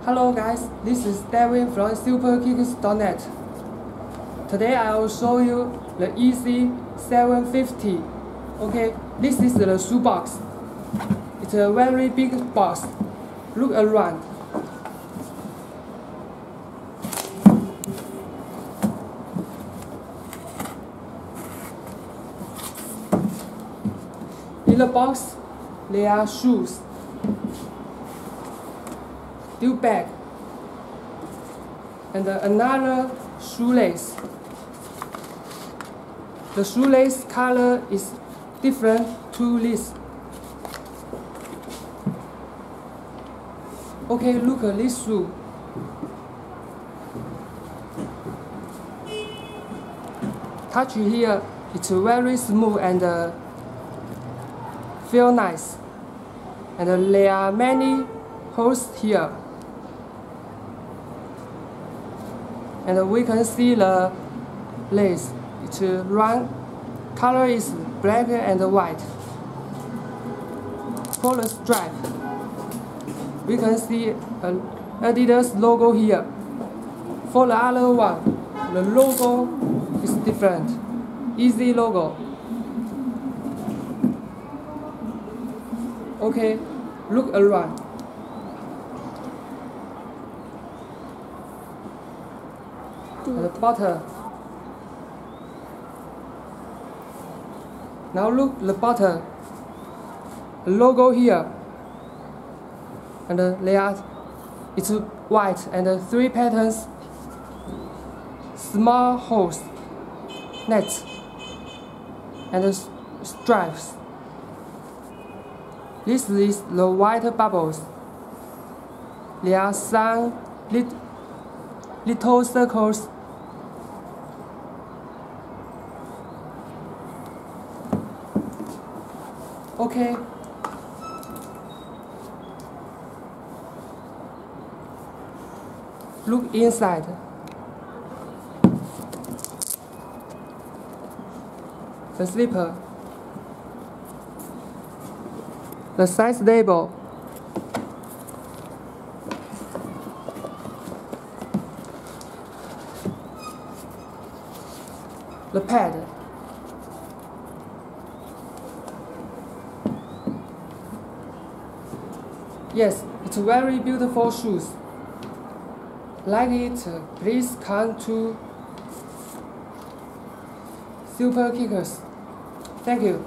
Hello guys, this is Devin from superkicks.net. Today I will show you the EC750. Okay, this is the shoebox. It's a very big box. Look around. In the box, there are shoes, steel bag, and another shoelace. The shoelace color is different to this. Okay, look at this shoe. Touch here, it's very smooth and feel nice. And there are many holes here. And we can see the lace. It's round. Color is black and white. For the stripe, we can see an Adidas logo here. For the other one, the logo is different. Easy logo. Okay, look around. At the bottom. Now look the bottom. The logo here. And the layout. It's white and 3 patterns. Small holes, nets, and stripes. This is the white bubbles. There are some little circles. Okay. Look inside. The slipper. The size label. The pad. Yes, it's very beautiful shoes. Like it, please come to Super Kickers. Thank you.